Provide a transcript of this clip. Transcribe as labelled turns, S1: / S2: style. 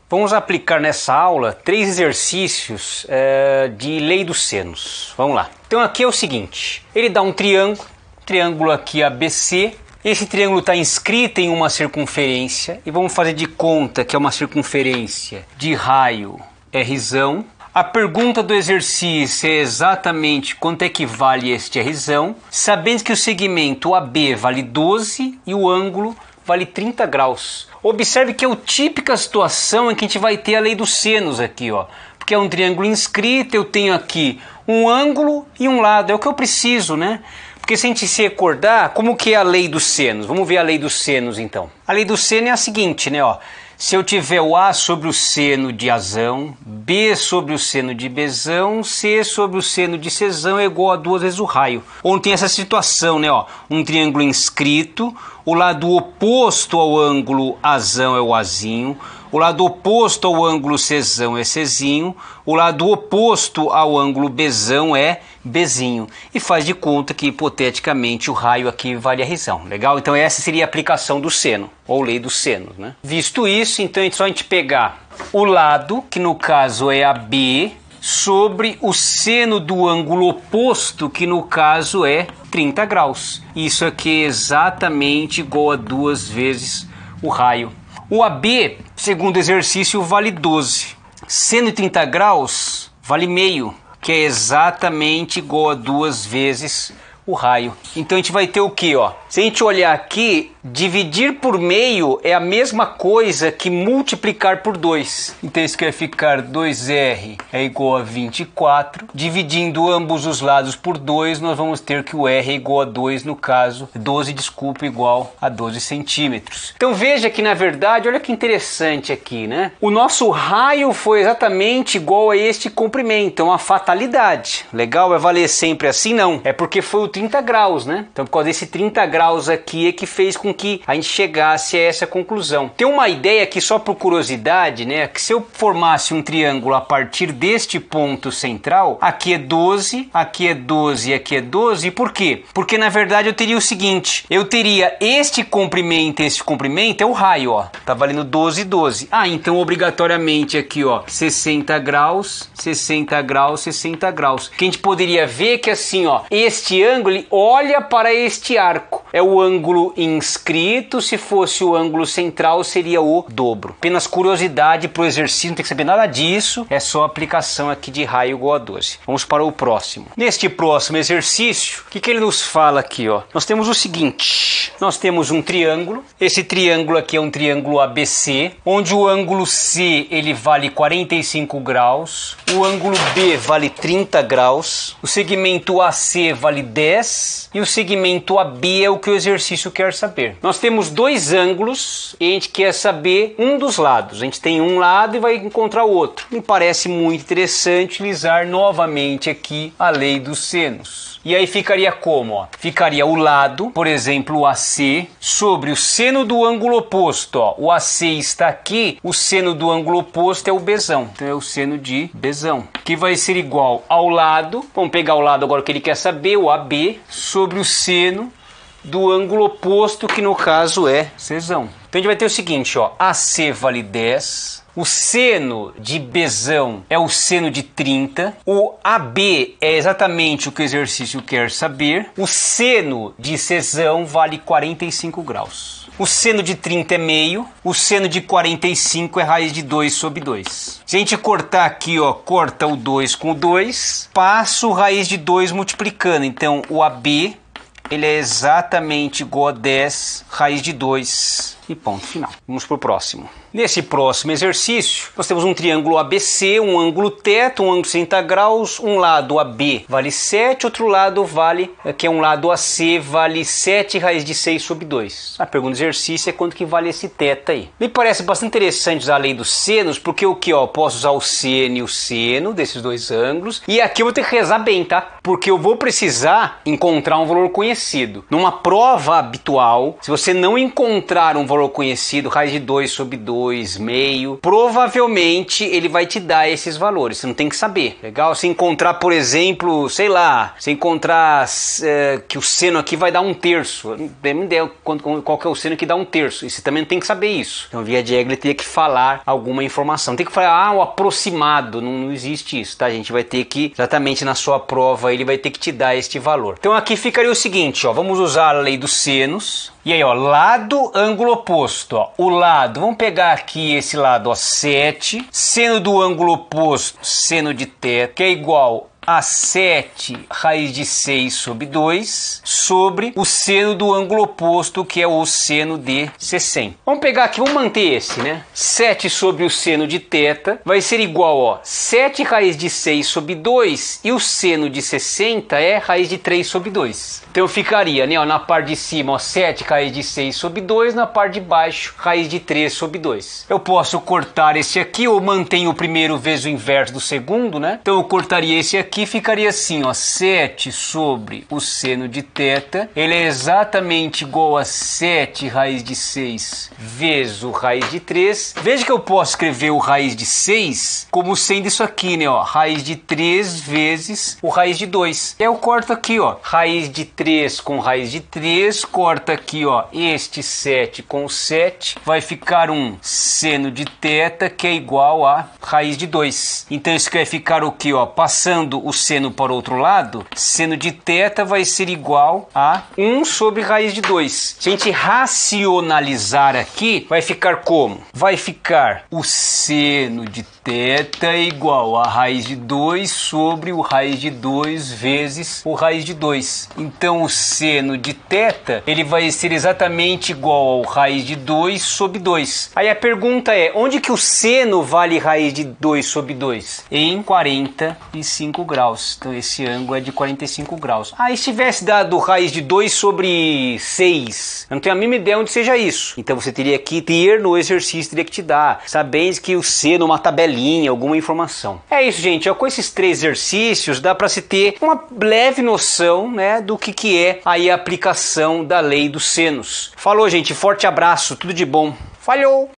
S1: Vamos aplicar nessa aula 3 exercícios de lei dos senos. Vamos lá. Então aqui é o seguinte, ele dá um triângulo aqui ABC. Esse triângulo está inscrito em uma circunferência e vamos fazer de conta que é uma circunferência de raio Rzão. A pergunta do exercício é exatamente quanto é que vale este Rzão, sabendo que o segmento AB vale 12 e o ângulo vale 30 graus. Observe que é a típica situação em que a gente vai ter a lei dos senos aqui, ó. Porque é um triângulo inscrito, eu tenho aqui um ângulo e um lado, é o que eu preciso, né? Porque se a gente se recordar, como que é a lei dos senos? Vamos ver a lei dos senos então. A lei do seno é a seguinte, né, ó. Se eu tiver o A sobre o seno de Azão, B sobre o seno de Bzão, C sobre o seno de Czão é igual a 2 vezes o raio. Onde tem essa situação, né, ó, um triângulo inscrito, o lado oposto ao ângulo Azão é o Azinho, o lado oposto ao ângulo Czão é Czinho, o lado oposto ao ângulo Bzão é Bzinho. E faz de conta que, hipoteticamente, o raio aqui vale a Rzão. Legal? Então essa seria a aplicação do seno, ou lei dos senos, né? Visto isso, então é só a gente pegar o lado, que no caso é AB, sobre o seno do ângulo oposto, que no caso é 30 graus. Isso aqui é exatamente igual a 2 vezes o raio. O AB, segundo o exercício, vale 12. Seno de 30 graus vale meio, que é exatamente igual a 2 vezes o raio. Então a gente vai ter o que, ó? Se a gente olhar aqui, dividir por meio é a mesma coisa que multiplicar por 2. Então isso vai ficar 2R é igual a 24. Dividindo ambos os lados por 2, nós vamos ter que o R é igual a 2, no caso, 12, desculpa, igual a 12 centímetros. Então veja que, na verdade, olha que interessante aqui, né? O nosso raio foi exatamente igual a este comprimento, é uma fatalidade. Legal? Vai valer sempre assim? Não. É porque foi o 30 graus, né? Então por causa desse 30 graus aqui é que fez com que a gente chegasse a essa conclusão. Tem uma ideia aqui só por curiosidade, né? Que se eu formasse um triângulo a partir deste ponto central, aqui é 12, aqui é 12 e aqui é 12. Por quê? Porque na verdade eu teria o seguinte, eu teria este comprimento é o raio, ó. Tá valendo 12 e 12. Ah, então obrigatoriamente aqui, ó, 60 graus, 60 graus, 60 graus. Que a gente poderia ver que assim, ó, este ângulo ele olha para este arco. É o ângulo inscrito, se fosse o ângulo central seria o dobro. Apenas curiosidade para o exercício, não tem que saber nada disso, é só aplicação aqui de raio igual a 12. Vamos para o próximo. Neste próximo exercício, o que ele nos fala aqui, ó? Nós temos o seguinte, nós temos um triângulo, esse triângulo aqui é um triângulo ABC, onde o ângulo C ele vale 45 graus, o ângulo B vale 30 graus, o segmento AC vale 10 e o segmento AB é o que o exercício quer saber. Nós temos dois ângulos e a gente quer saber um dos lados. A gente tem um lado e vai encontrar o outro. Me parece muito interessante utilizar novamente aqui a lei dos senos. E aí ficaria como? Ó? Ficaria o lado, por exemplo, o AC, sobre o seno do ângulo oposto. Ó. O AC está aqui, o seno do ângulo oposto é o Bzão. Então é o seno de Bzão. Que vai ser igual ao lado, vamos pegar o lado agora que ele quer saber, o AB, sobre o seno do ângulo oposto, que no caso é Czão. Então a gente vai ter o seguinte, ó, AC vale 10, o seno de Bzão é o seno de 30, o AB é exatamente o que o exercício quer saber, o seno de Czão vale 45 graus. O seno de 30 é meio, o seno de 45 é raiz de 2 sobre 2. Se a gente cortar aqui, ó, corta o 2 com o 2, passo raiz de 2 multiplicando, então o AB ele é exatamente igual a 10 raiz de 2 e ponto final. Vamos para o próximo. Nesse próximo exercício, nós temos um triângulo ABC, um ângulo teto, um ângulo de 60 graus, um lado AB vale 7, outro lado vale, que é um lado AC, vale 7 raiz de 6 sobre 2. A pergunta do exercício é quanto que vale esse teto aí. Me parece bastante interessante usar a lei dos senos, porque o que, ó, posso usar o seno e o seno desses dois ângulos, e aqui eu vou ter que rezar bem, tá? Porque eu vou precisar encontrar um valor conhecido. conhecido. Numa prova habitual, se você não encontrar um valor conhecido, raiz de 2 sobre 2, meio, provavelmente ele vai te dar esses valores. Você não tem que saber. Legal? Se encontrar, por exemplo, sei lá, se encontrar que o seno aqui vai dar 1/3. Não tem ideia qual que é o seno que dá 1/3. E você também não tem que saber isso. Então, via de regra, ele teria que falar alguma informação. Tem que falar, o aproximado. Não existe isso, tá? A gente vai ter que, exatamente na sua prova, ele vai ter que te dar este valor. Então, aqui ficaria o seguinte, ó. Vamos usar a lei dos senos. E aí, ó, lado, ângulo oposto, ó. O lado, vamos pegar aqui esse lado, ó, 7. Seno do ângulo oposto, seno de θ, que é igual a 7 raiz de 6 sobre 2 sobre o seno do ângulo oposto, que é o seno de 60. Vamos pegar aqui, vamos manter esse, né? 7 sobre o seno de θ vai ser igual, ó, 7 raiz de 6 sobre 2 e o seno de 60 é raiz de 3 sobre 2. Então ficaria, né, ó, na parte de cima, ó, 7 raiz de 6 sobre 2, na parte de baixo, raiz de 3 sobre 2. Eu posso cortar esse aqui, ou mantenho o primeiro vezes o inverso do segundo, né? Então eu cortaria esse aqui, ficaria assim, ó, 7 sobre o seno de θ, ele é exatamente igual a 7 raiz de 6 vezes o raiz de 3. Veja que eu posso escrever o raiz de 6 como sendo isso aqui, né, ó, raiz de 3 vezes o raiz de 2. Eu corto aqui, ó, raiz de 3 com raiz de 3, corta aqui, ó, este 7 com 7, vai ficar um seno de θ que é igual a raiz de 2. Então isso vai ficar o que, ó, passando o seno para o outro lado, seno de θ vai ser igual a 1 sobre raiz de 2. Se a gente racionalizar aqui, vai ficar como? Vai ficar o seno de θ igual a raiz de 2 sobre o raiz de 2 vezes o raiz de 2. Então o seno de θ, ele vai ser exatamente igual ao raiz de 2 sobre 2. Aí a pergunta é, onde que o seno vale raiz de 2 sobre 2? Em 45 graus. Então esse ângulo é de 45 graus. E se tivesse dado raiz de 2 sobre 6? Eu não tenho a mínima ideia onde seja isso. Então você teria que ter no exercício, teria que te dar, sabendo que o seno, uma tabelinha, alguma informação. É isso, gente. Com esses 3 exercícios dá para se ter uma leve noção, né, do que é aí a aplicação da lei dos senos. Falou, gente. Forte abraço. Tudo de bom. Falhou!